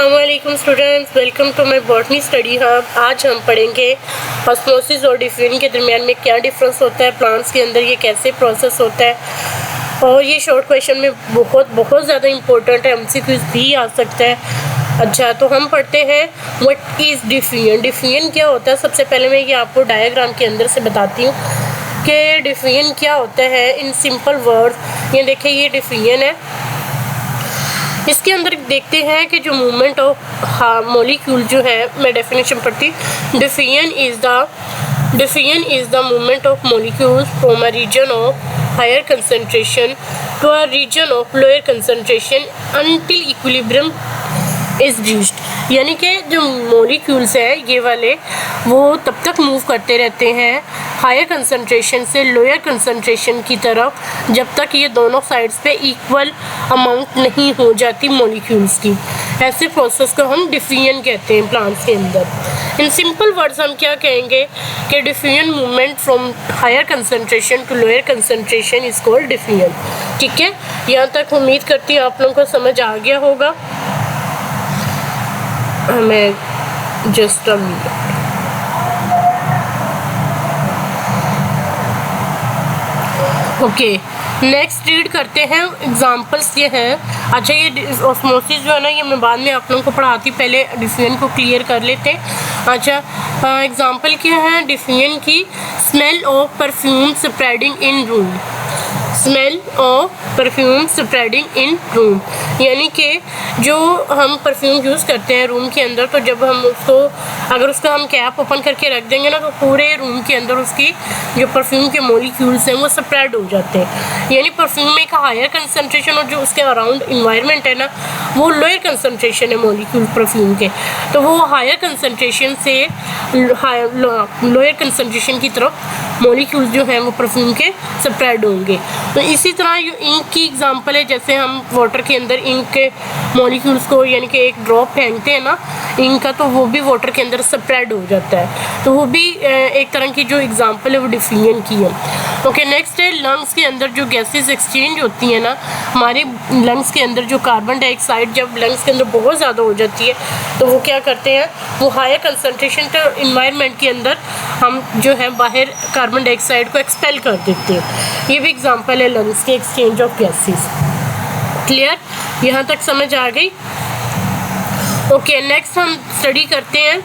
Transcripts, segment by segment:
अस्सलामुअलैकुम students, welcome to my botany study hub. आज हम पढ़ेंगे ऑस्मोसिस और डिफ्यूजन के दरमियान में क्या डिफरेंस होता है, प्लांट्स के अंदर ये कैसे प्रोसेस होता है। और ये शॉर्ट क्वेश्चन में बहुत ज़्यादा इम्पोर्टेंट है, एमसीक्यूज भी आ सकता है। अच्छा, तो हम पढ़ते हैं व्हाट इज़ डिफ्यूजन। डिफ्यूजन क्या होता है। सबसे पहले मैं ये आपको डायग्राम के अंदर से बताती हूँ कि डिफ्यूजन क्या होता है इन सिंपल वर्ड्स। ये देखिए, ये डिफ्यूजन है। इसके अंदर देखते हैं कि जो मूवमेंट ऑफ मॉलिक्यूल जो है, मैं डेफिनेशन पढ़ती। Diffusion is the movement of molecules from a region of higher concentration to a region of lower concentration until equilibrium is reached. यानी कि जो मॉलिक्यूल्स हैं ये वाले, वो तब तक मूव करते रहते हैं हायर कंसंट्रेशन से लोअर कंसंट्रेशन की तरफ जब तक ये दोनों साइड्स पे इक्वल अमाउंट नहीं हो जाती मॉलिक्यूल्स की। ऐसे प्रोसेस को हम डिफ्यूजन कहते हैं प्लांट्स के अंदर। इन सिंपल वर्ड्स हम क्या कहेंगे कि diffusion movement from higher concentration to lower concentration is called diffusion. ठीक है, यहाँ तक उम्मीद करती हूँ आप लोगों को समझ आ गया होगा। हमें जस्ट ओके, नेक्स्ट रीड करते हैं। एग्जांपल्स ये हैं। अच्छा, ये ऑस्मोसिस जो है ना, ये मैं बाद में आप लोगों को पढ़ाती, पहले डिफ्यूजन को क्लियर कर लेते हैं। अच्छा, एग्जांपल क्या है डिफ्यूजन की। Smell of perfume spreading in room. Smell of perfume spreading in room, यानी कि जो हम परफ्यूम यूज़ करते हैं रूम के अंदर, तो जब हम उसको अगर उसका हम कैप ओपन करके रख देंगे ना, तो पूरे रूम के अंदर उसकी जो परफ्यूम के मॉलिक्यूल्स हैं वो स्प्रेड हो जाते हैं। यानी परफ्यूम में एक हायर कंसंट्रेशन और जो उसके अराउंड इन्वायरमेंट है ना, वो लोअर कंसंट्रेशन है मॉलिक्यूल परफ्यूम के, तो वो हायर कंसंट्रेशन से लोअर कंसंट्रेशन की तरफ मॉलिक्यूल्स जो हैं वो परफ्यूम के स्प्रेड होंगे। तो इसी तरह जो इंक की एग्जांपल है, जैसे हम वाटर के अंदर इंक के मॉलिक्यूल्स को, यानी कि एक ड्रॉप फेंकते हैं ना इंक का, तो वो भी वाटर के अंदर स्प्रेड हो जाता है। तो वो भी एक तरह की जो एग्जांपल है वो डिफ्यूजन की है। ओके, नेक्स्ट है लंग्स के अंदर जो गैसेस एक्सचेंज होती है ना, हमारे लंग्स के अंदर जो कार्बन डाइऑक्साइड जब लंग्स के अंदर बहुत ज़्यादा हो जाती है, तो वो क्या करते हैं, वो हायर कंसंट्रेशन के इन्वायरमेंट के अंदर हम जो है बाहर कार्बन डाइऑक्साइड को एक्सपेल कर देते हैं। ये भी एग्जांपल है लंग्स के एक्सचेंज ऑफ गैसेस। क्लियर, यहाँ तक समझ आ गई। ओके, नेक्स्ट हम स्टडी करते हैं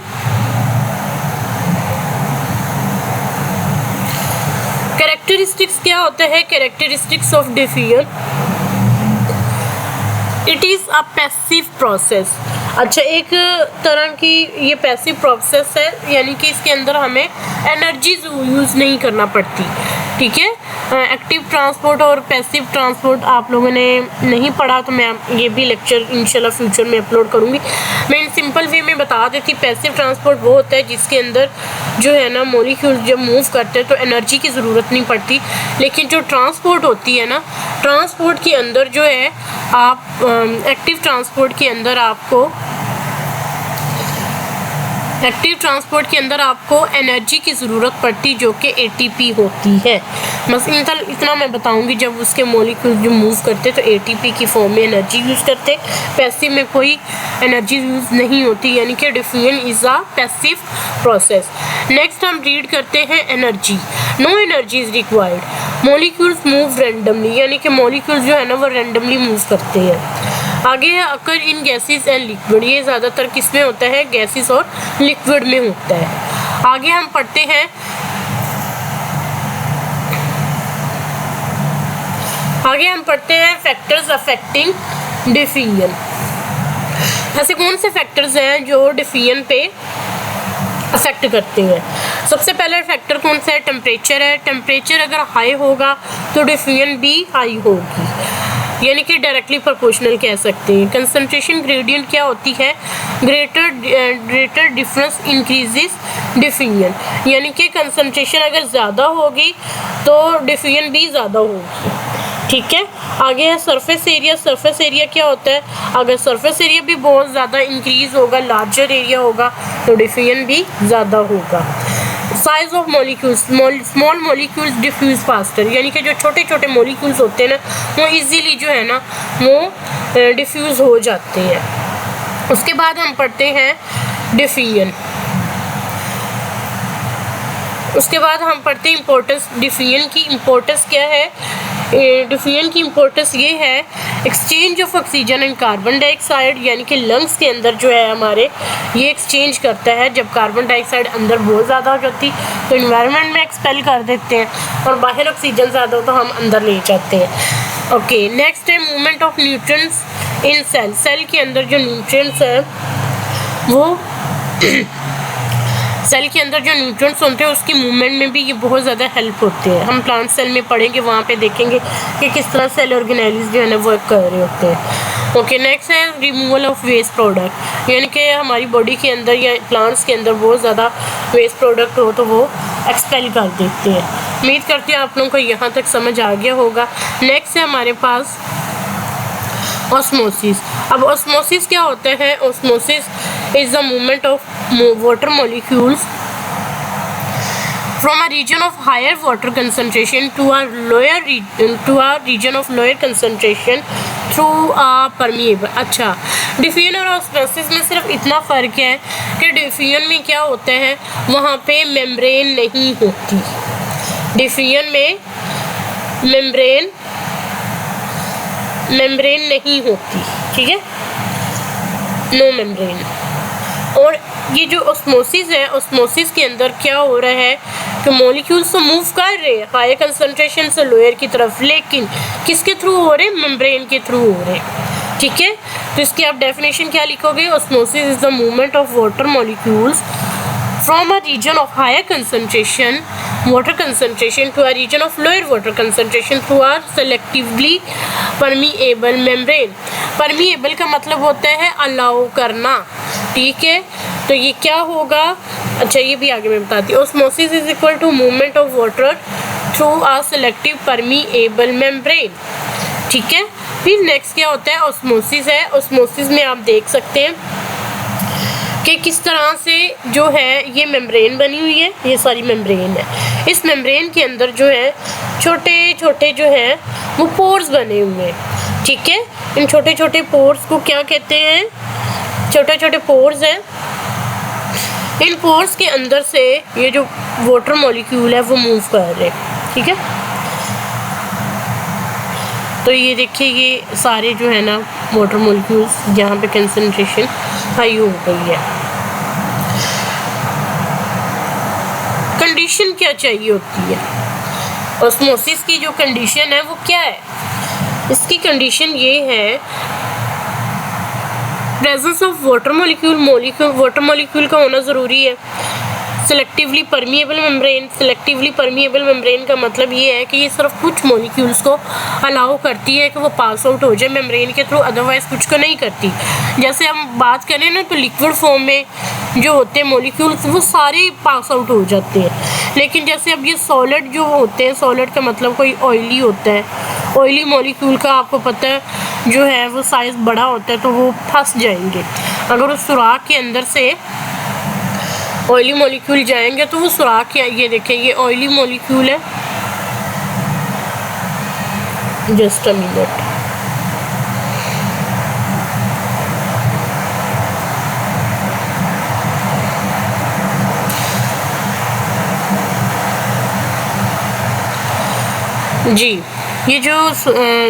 कैरेक्टरिस्टिक्स। क्या होता है characteristics of diffusion. It is a passive process. अच्छा, एक तरह की ये पैसिव प्रोसेस है, यानी कि इसके अंदर हमें एनर्जी यूज़ नहीं करना पड़ती। ठीक है, एक्टिव ट्रांसपोर्ट और पैसिव ट्रांसपोर्ट आप लोगों ने नहीं पढ़ा, तो मैं ये भी लेक्चर इंशाल्लाह फ्यूचर में अपलोड करूँगी। मैं इन सिंपल वे में बता देती। पैसिव ट्रांसपोर्ट वो होता है जिसके अंदर जो है ना मॉलिक्यूल जब मूव करते हैं तो एनर्जी की ज़रूरत नहीं पड़ती। लेकिन जो ट्रांसपोर्ट होती है ना, ट्रांसपोर्ट के अंदर जो है आप एक्टिव ट्रांसपोर्ट के अंदर आपको एनर्जी की ज़रूरत पड़ती, जो कि एटीपी होती है। बस इतना मैं बताऊंगी। जब उसके मॉलिक्यूल जो मूव करते तो एटीपी की फॉर्म में एनर्जी यूज़ करते, पैसिव में कोई एनर्जी यूज़ नहीं होती, यानी कि diffusion is a passive process. Next हम रीड करते हैं energy. No energy is required. Molecules move randomly, यानी कि मॉलिक्यूल्स जो है ना वो रैंडमली मूव करते हैं। आगे है अकर इन गैसेस एंड लिक्विड। ये ज़्यादातर किस में होता है, गैसेस और लिक्विड में होता है। आगे हम पढ़ते हैं फैक्टर्स अफेक्टिंग डिफ्यूजन। ऐसे कौन से फैक्टर्स हैं जो डिफ्यूजन पे अफेक्ट करते हैं। सबसे पहले फैक्टर कौन सा है, टेम्परेचर है। टेम्परेचर अगर हाई होगा तो डिफ्यूजन भी हाई होगी, यानी कि डायरेक्टली प्रोपोर्शनल कह सकते हैं। कंसंट्रेशन ग्रेडियंट क्या होती है, ग्रेटर डिफरेंस इंक्रीजेस डिफ्यूजन, यानी कि कंसंट्रेशन अगर ज़्यादा होगी तो डिफ्यूजन भी ज़्यादा होगी। ठीक है, आगे है सरफेस एरिया। सरफेस एरिया क्या होता है, अगर सरफेस एरिया भी बहुत ज़्यादा इंक्रीज़ होगा, लार्जर एरिया होगा, तो डिफ्यूजन भी ज़्यादा होगा। Size of molecules, small molecules diffuse faster, यानी कि जो छोटे छोटे मॉलिक्यूल्स होते हैं ना वो इजीली जो है ना वो डिफ्यूज़ हो जाते हैं। उसके बाद हम पढ़ते हैं डिफिजन। उसके बाद हम पढ़ते हैं इम्पोर्टेंस। डिफिजन की इम्पोर्टेंस क्या है? डिफिजन की इम्पोर्टेंस ये है exchange of oxygen and carbon dioxide, यानी कि लंग्स के अंदर जो है हमारे ये एक्सचेंज करता है। जब कार्बन डाइऑक्साइड अंदर बहुत ज़्यादा हो जाती तो इन्वायरमेंट में एक्सपेल कर देते हैं, और बाहर ऑक्सीजन ज़्यादा हो तो हम अंदर ले जाते हैं। ओके, नेक्स्ट है movement of nutrients in cell. Cell के अंदर जो न्यूट्रिएंट्स हैं वो सेल के अंदर जो न्यूट्रिएंट्स होते हैं उसकी मूवमेंट में भी ये बहुत ज़्यादा हेल्प होते हैं। हम प्लांट सेल में पढ़ेंगे, वहाँ पे देखेंगे कि किस तरह सेल ऑर्गेनेल्स जो है ना वर्क कर रहे होते हैं। ओके, नेक्स्ट है रिमूवल ऑफ वेस्ट प्रोडक्ट, यानी कि हमारी बॉडी के अंदर या प्लांट्स के अंदर बहुत ज़्यादा वेस्ट प्रोडक्ट हो तो वो एक्सपेल कर देते हैं। उम्मीद करते हैं आप लोगों को यहाँ तक समझ आ गया होगा। नेक्स्ट है हमारे पास ऑस्मोसिस। अब ऑस्मोसिस क्या होता है? Osmosis is the movement of water molecules from a region of higher water concentration to a region of lower concentration through a permeable। अच्छा, डिफ्यूजन और ऑस्मोसिस में सिर्फ इतना फ़र्क है कि डिफ्यूजन में क्या होता है, वहाँ पे मेम्ब्रेन नहीं होती। डिफ्यूजन में मेम्ब्रेन नहीं होती, ठीक है, नो मेम्ब्रेन। और ये जो ऑस्मोसिस है, ऑस्मोसिस के अंदर क्या हो रहा है कि मॉलिक्यूल्स तो मूव कर रहे हैं हायर कंसंट्रेशन से लोअर की तरफ, लेकिन किसके थ्रू हो रहे हैं? मेम्ब्रेन के थ्रू हो रहे हैं, ठीक है। तो इसकी आप डेफिनेशन क्या लिखोगे? Osmosis is the movement of water molecules from a region of higher concentration water concentration to a region of lower water concentration through a selectively permeable membrane। permeable का मतलब होता है अलाउ करना, ठीक है। तो ये क्या होगा? अच्छा, ये भी आगे मैं बताती हूँ। Osmosis is equal to movement of water through a selective permeable membrane, ठीक है। फिर नेक्स्ट क्या होता है? ऑस्मोसिस है। ऑस्मोसिस में आप देख सकते हैं कि किस तरह से जो है ये मेम्ब्रेन बनी हुई है, ये सारी मेम्ब्रेन है। इस मेम्ब्रेन के अंदर जो है छोटे छोटे जो है वो पोर्स बने हुए हैं, ठीक है। इन छोटे छोटे पोर्स को क्या कहते हैं? छोटे छोटे पोर्स हैं। इन पोर्स के अंदर से ये जो वाटर मॉलिक्यूल है वो मूव कर रहे हैं, ठीक है। तो ये देखिए, ये सारे जो है ना वाटर मॉलिक्यूल्स यहाँ पे कंसंट्रेशन हाई हो गई है। कंडीशन क्या चाहिए होती है? ऑस्मोसिस की जो कंडीशन है वो क्या है? इसकी कंडीशन ये है presence of water molecule water molecule का होना ज़रूरी है। Selectively permeable membrane. Selectively permeable membrane का मतलब ये है कि ये सिर्फ कुछ मॉलिक्यूल्स को अलाउ करती है कि वो पास आउट हो जाए मेम्ब्रेन के थ्रू, अदरवाइज कुछ को नहीं करती। जैसे हम बात करें ना तो लिक्विड फॉर्म में जो होते हैं मॉलिक्यूल्स वो सारे पास आउट हो जाते हैं, लेकिन जैसे अब ये सॉलिड जो होते हैं, सॉलिड का मतलब कोई ऑयली होता है, ऑयली मॉलिक्यूल का आपको पता है जो है वो साइज़ बड़ा होता है तो वो फंस जाएंगे। अगर उस सुराख के अंदर से ऑयली मॉलिक्यूल जाएंगे तो वो सुराख, ये देखें ये ऑयली मॉलिक्यूल है। जस्ट अ मिनट, जी, ये जो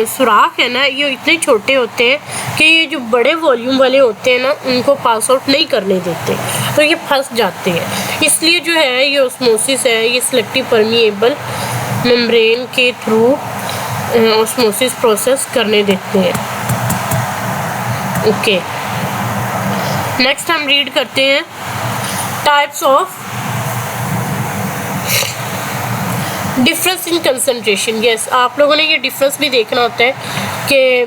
सुराख है ना ये इतने छोटे होते हैं कि ये जो बड़े वॉल्यूम वाले होते हैं ना उनको पास आउट नहीं करने देते, तो ये फंस जाते हैं। इसलिए जो है ये ऑस्मोसिस है, ये सेलेक्टिव परमिएबल मेम्ब्रेन के थ्रू ऑस्मोसिस प्रोसेस करने देते हैं। ओके, नेक्स्ट हम रीड करते हैं types of difference in concentration. Yes, आप लोगों ने ये डिफरेंस भी देखना होता है कि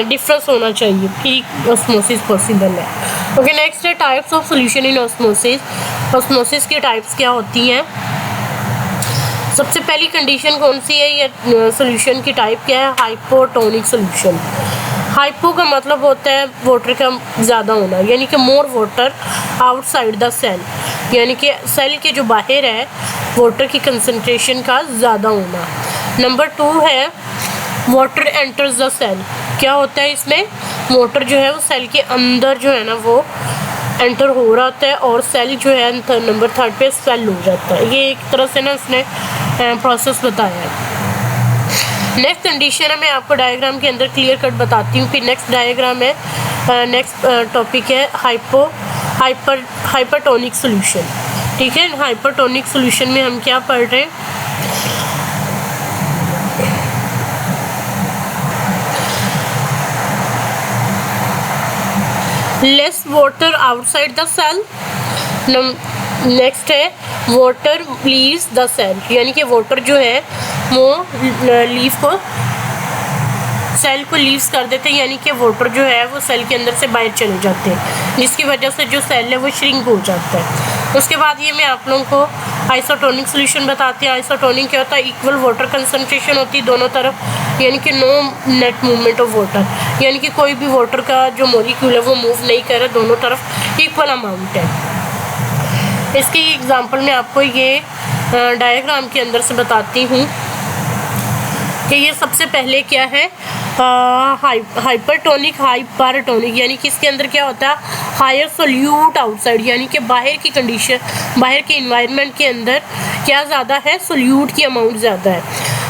डिफरेंस होना चाहिए फिर ऑस्मोसिस पॉसिबल है। ओके, नेक्स्ट है types of solution in osmosis. Osmosis की टाइप्स क्या होती हैं? सबसे पहली कंडीशन कौन सी है? ये सॉल्यूशन की टाइप क्या है? Hypotonic solution. हाइपो का मतलब होता है वाटर का ज़्यादा होना, यानी कि more water outside the cell, यानी कि सेल के जो बाहर है वाटर की कंसंट्रेशन का ज़्यादा होना। नंबर 2 है वाटर एंटर्स द सेल। क्या होता है इसमें? वाटर जो है वो सेल के अंदर जो है ना वो एंटर हो रहा होता है और सेल जो है नंबर 3 पे स्वेल हो जाता है। ये एक तरह से ना इसने प्रोसेस बताया है। नेक्स्ट कंडीशन है, मैं आपको डायग्राम के अंदर क्लियर कट बताती हूँ कि नेक्स्ट डायग्राम है, नेक्स्ट टॉपिक है हाइपरटोनिक सॉल्यूशन। ठीक है, हाइपरटोनिक सॉल्यूशन में हम क्या पढ़ रहे हैं, less water outside the cell. Next है वाटर लीव्स द सेल, यानी कि वाटर जो है वो लीव को सेल को लीव्स कर देते हैं, यानी कि वाटर जो है वो सेल के अंदर से बाहर चले जाते हैं, जिसकी वजह से जो सेल है वो श्रिंक हो जाता है। उसके बाद ये मैं आप लोगों को आइसोटोनिक सॉल्यूशन बताती हूँ। आइसोटोनिक क्या होता है, इक्वल वाटर कंसंट्रेशन होती है दोनों तरफ, यानी कि no net movement of water, यानी कि कोई भी वाटर का जो मॉलिक्यूल है वो मूव नहीं कर रहा, दोनों तरफ इक्वल अमाउंट है। इसकी एग्जांपल मैं आपको ये डायग्राम के अंदर से बताती हूँ कि ये सबसे पहले क्या है, हाइपरटोनिक हाइपरटोनिक, यानी कि इसके अंदर क्या होता है, हायर सोल्यूट आउटसाइड, यानी कि बाहर की कंडीशन, बाहर के इन्वायरमेंट के अंदर क्या ज़्यादा है, सोल्यूट की अमाउंट ज़्यादा है।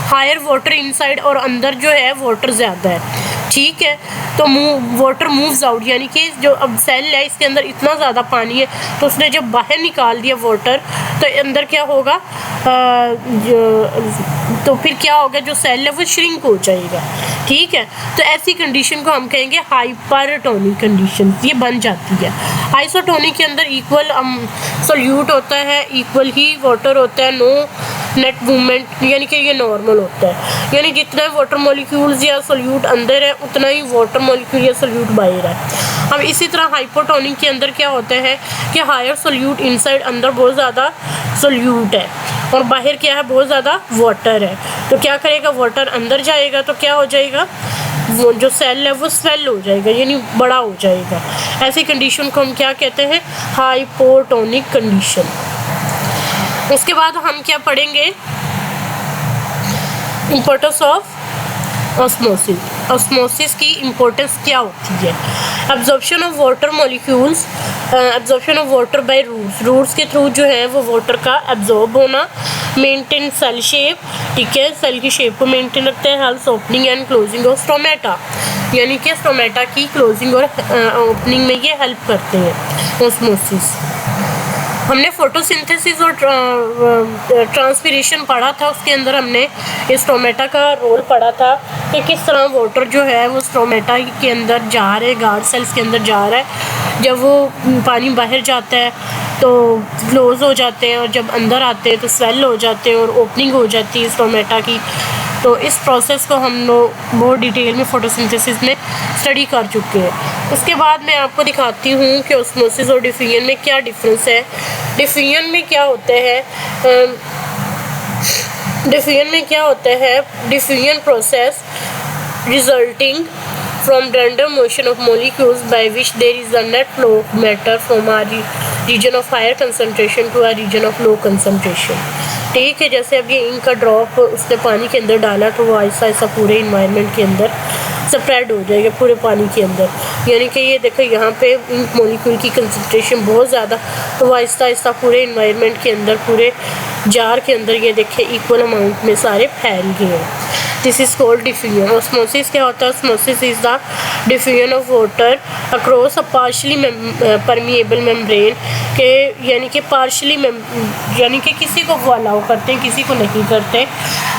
हायर वाटर इनसाइड, और अंदर जो है वाटर ज़्यादा है। ठीक है, तो वाटर मूव्स आउट, यानी कि जो अब सेल है इसके अंदर इतना ज़्यादा पानी है, तो उसने जब बाहर निकाल दिया वाटर, तो अंदर क्या होगा, तो फिर क्या होगा, जो सेल है वो श्रिंक हो जाएगा। ठीक है, तो ऐसी कंडीशन को हम कहेंगे हाइपरटोनिक कंडीशन, ये बन जाती है। आइसोटोनिक के अंदर इक्वल सोल्यूट होता है, इक्वल ही वाटर होता है, नो नेट मूवमेंट, यानी कि ये नॉर्मल होता है, यानी जितना वाटर मॉलिक्यूल्स या सोल्यूट अंदर है उतना ही वाटर मॉलिक्यूल या सोल्यूट बाहर है। अब इसी तरह हाइपोटोनिक के अंदर क्या होता है कि हायर सोल्यूट इनसाइड, अंदर बहुत ज़्यादा सोल्यूट है और बाहर क्या है, बहुत ज़्यादा वाटर है। तो क्या करेगा, वाटर अंदर जाएगा तो क्या हो जाएगा, वो जो सेल है वो स्वेल हो जाएगा, यानी बड़ा हो जाएगा। ऐसी कंडीशन को हम क्या कहते हैं, हाइपोटोनिक कंडीशन। उसके बाद हम क्या पढ़ेंगे, इम्पोर्टेंस ऑफ ऑस्मोसिस। ऑस्मोसिस की इम्पोर्टेंस क्या होती है, absorption of water molecules, absorption of water by roots, roots के थ्रू जो है वो वाटर का एब्जॉर्ब होना, मेंटेन सेल शेप, ठीक है, सेल की शेप को मेंटेन रखते हैं, help opening and closing of stomata, यानी कि स्टोमेटा की क्लोजिंग और ओपनिंग में ये हेल्प करते हैं ऑस्मोसिस। हमने फोटोसिंथेसिस और ट्रांसपिरेशन पढ़ा था, उसके अंदर हमने स्टोमेटा का रोल पढ़ा था कि किस तरह वाटर जो है वो स्टोमेटा के अंदर जा रहा है, गार्ड सेल्स के अंदर जा रहा है। जब वो पानी बाहर जाता है तो क्लोज हो जाते हैं और जब अंदर आते हैं तो स्वेल हो जाते हैं और ओपनिंग हो जाती है स्टोमेटा की। तो इस प्रोसेस को हम लोग बहुत डिटेल में फोटोसिंथेसिस में स्टडी कर चुके हैं। उसके बाद मैं आपको दिखाती हूँ कि ऑस्मोसिस और डिफ्यूजन में क्या डिफरेंस है। डिफ्यूजन में क्या होता है, diffusion process resulting from random motion of molecules by which there is a net flow of matter from a region of higher concentration to a region of low concentration। ठीक है, जैसे अब ये इंक का ड्रॉप उसने पानी के अंदर डाला तो वो आहिस्ता आहिस्ता पूरे इन्वायरमेंट के अंदर स्प्रेड हो जाएगा पूरे पानी के अंदर, यानी कि ये देखो यहाँ पे इंक मॉलिक्यूल की कंसंट्रेशन बहुत ज़्यादा, तो वो आहिस्ता आहिस्ता पूरे इन्वायरमेंट के अंदर, पूरे जार के अंदर ये देखे इक्वल अमाउंट में सारे फैल गए हैं। This is called diffusion. Osmosis क्या होता है, osmosis is the diffusion of water across a partially permeable membrane के, यानी कि पार्शली यानी कि किसी को वो अलाउ करते हैं किसी को नहीं करते,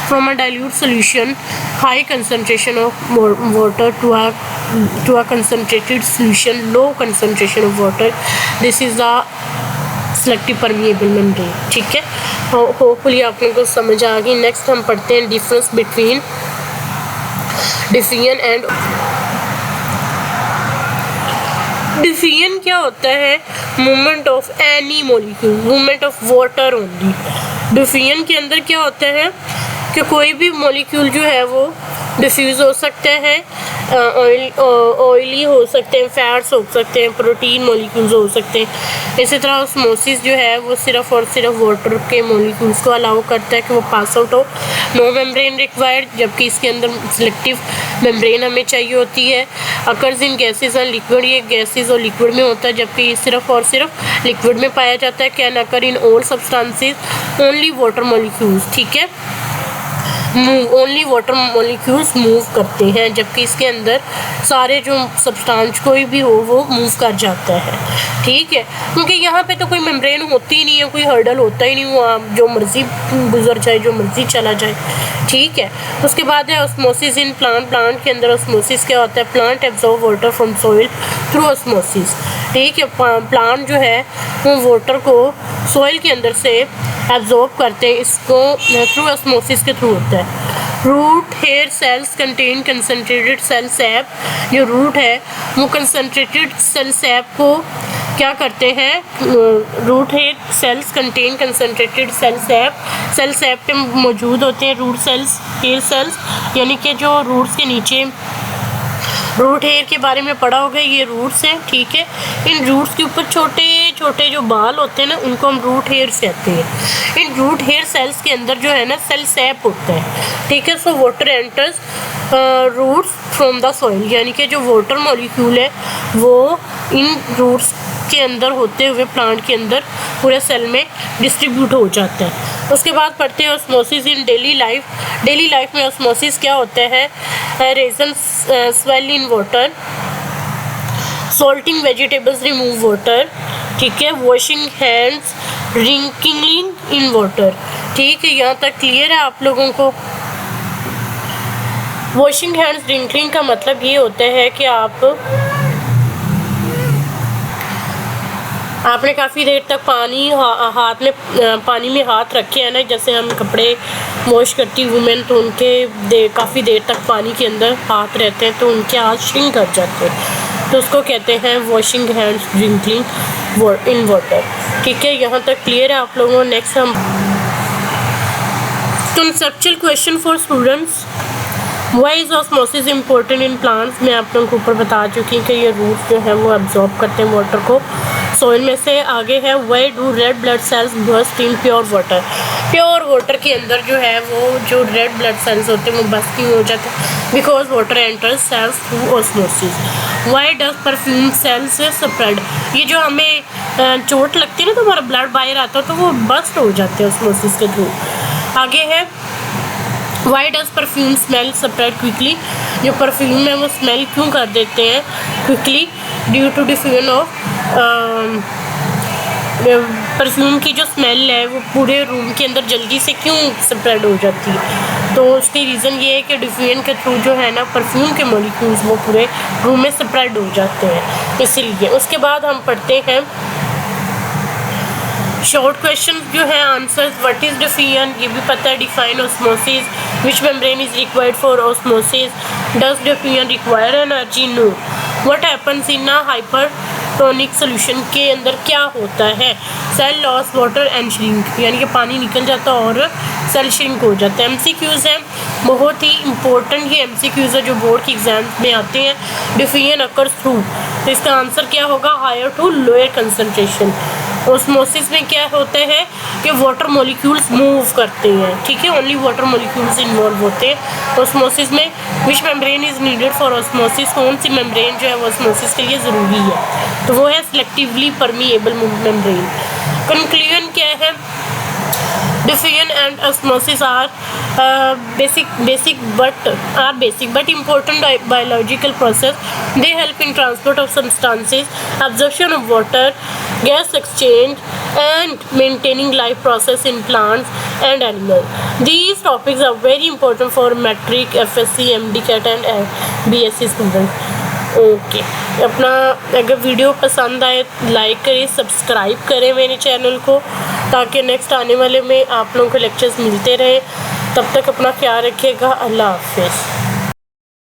from a dilute solution high concentration of water to a concentrated solution low concentration of water. This is the selective permeable membrane. ठीक है, होपफुली आप लोगों को समझ आ गई। नेक्स्ट हम पढ़ते हैं difference between diffusion and diffusion क्या होता है, movement of any molecule, movement of water only. Diffusion के अंदर क्या होता है कि कोई भी मॉलिक्यूल जो है वो डिफ्यूज़ हो सकते हैं, ऑयली हो सकते हैं, फैट्स हो सकते हैं, प्रोटीन मॉलिक्यूल्स हो सकते हैं। इसी तरह ऑस्मोसिस जो है वो सिर्फ और सिर्फ वाटर के मॉलिक्यूल्स को अलाउ करता है कि वो पास आउट हो। नो मेम्ब्रेन रिक्वायर्ड, जबकि इसके अंदर सिलेक्टिव मेम्ब्रेन हमें चाहिए होती है। अकर्स इन गैसेस और लिक्विड, ये गैसेस और लिक्विड में होता है, जबकि ये सिर्फ और सिर्फ लिक्विड में पाया जाता है। Can occur in all substances, only water molecules, ठीक है, ओनली वाटर मॉलिक्यूल्स मूव करते हैं, जबकि इसके अंदर सारे जो सब्सटेंस कोई भी हो वो मूव कर जाता है, ठीक है, क्योंकि यहाँ पे तो कोई मेम्ब्रेन होती ही नहीं है, कोई हर्डल होता ही नहीं, वो आप जो मर्जी गुजर जाए, जो मर्जी चला जाए, ठीक है। उसके बाद है ऑस्मोसिस इन प्लांट, प्लांट के अंदर ऑस्मोसिस क्या होता है, plant absorb water from soil through osmosis, ठीक है, प्लांट जो है वो वाटर को सॉइल के अंदर से एब्जॉर्ब करते हैं, इसको थ्रू ऑस्मोसिस के थ्रू होता है। Root hair cells contain concentrated cell sap, जो रूट है वो कंसनट्रेटेड सेल सैप को क्या करते हैं, root hair cells contain concentrated cell sap पे मौजूद होते हैं रूट सेल्स, हेयर सेल्स, यानी कि जो रूट्स के नीचे, रूट हेयर के बारे में पढ़ा होगा, ये रूट्स हैं, ठीक है। इन रूट्स के ऊपर छोटे छोटे जो बाल होते हैं ना, उनको हम रूट हेयर्स कहते हैं। इन रूट हेयर सेल्स के अंदर जो है ना सेल सैप होता है, ठीक है। So water enters roots from the soil, यानी कि जो वाटर मॉलिक्यूल है वो इन रूट्स के अंदर होते हुए प्लांट के अंदर पूरे सेल में डिस्ट्रीब्यूट हो जाता है। उसके बाद पढ़ते हैं osmosis in daily life. Daily life में ऑस्मोसिस क्या होता है, raisin swell in water, salting vegetables remove water, ठीक है, washing hands drinking in water, ठीक है, यहाँ तक क्लियर है आप लोगों को। वॉशिंग हैंड्स ड्रिंकिंग का मतलब ये होता है कि आपने काफ़ी देर तक हाथ में पानी में हाथ रखे हैं ना, जैसे हम कपड़े वॉश करती वुमेन, तो उनके काफ़ी देर तक पानी के अंदर हाथ रहते हैं तो उनके हाथ श्रिंक कर जाते हैं, तो उसको कहते हैं washing hands drinking in water, ठीक है, यहाँ तक क्लियर है आप लोगों। नेक्स्ट हम conceptual question for students, why is osmosis important in plants. मैं आप लोगों को ऊपर बता चुकी हूँ कि ये रूट्स जो है वो एब्जॉर्ब करते हैं वाटर को सॉइल में से। आगे है why do red blood cells burst in pure water, pure water के अंदर जो है वो जो रेड ब्लड सेल्स होते हैं वो बर्स्ट क्यों हो जाते हैं, because water enters cells through osmosis. Why does perfume cells spread, ये जो हमें चोट लगती है ना तो हमारा ब्लड बाहर आता है तो वो बर्स्ट हो जाते हैं ऑस्मोसिस के थ्रू। आगे है why does perfume smell spread quickly, जो परफ्यूम है वो स्मेल क्यों कर देते हैं quickly, due to diffusion of perfume की जो स्मेल है वो पूरे रूम के अंदर जल्दी से क्यों स्प्रेड हो जाती है, तो उसकी रीज़न ये है कि डिफ्यूजन के थ्रू जो है ना परफ्यूम के मॉलिक्यूल्स वो पूरे रूम में स्प्रेड हो जाते हैं, इसीलिए। उसके बाद हम पढ़ते हैं शॉर्ट क्वेश्चन जो है आंसर, व्हाट इज डिफ्यूजन, ये भी पता है, define osmosis, which membrane is required for osmosis, does diffusion require energy, no, what happens in a hypertonic solution, के अंदर क्या होता है, cell loss water and shrink, यानी कि पानी निकल जाता है और सेल श्रिंक हो जाता है। एमसीक्यूज हैं बहुत ही इंपॉर्टेंट, ये एमसीक्यूज है जो बोर्ड की एग्जाम में आते हैं। डिफ्यूजन अकर्स थ्रू, तो इसका आंसर क्या होगा, higher to lower concentration. Osmosis में क्या होता है कि वाटर मॉलिक्यूल्स मूव करते हैं, ठीक है, ओनली वाटर मॉलिक्यूल्स इन्वॉल्व होते हैं ऑस्मोसिस में। Which membrane is needed for osmosis, कौन सी मेम्ब्रेन जो है वो ऑस्मोसिस के लिए ज़रूरी है, तो वो है सिलेक्टिवली परमिएबल मेम्ब्रेन। कंक्लूजन क्या है, diffusion and osmosis are basic but important biological process. They help in transport of substances, absorption of water, gas exchange, and maintaining life process in plants and animals. These topics are very important for matric, FSC, MD-CAT and BSc students. Okay, अपना अगर video पसंद आए like करें, subscribe करें मेरे channel को, ताकि next आने वाले में आप लोगों को लेक्चर्स मिलते रहें। तब तक अपना ख्याल रखिएगा, अल्लाह हाफिज़।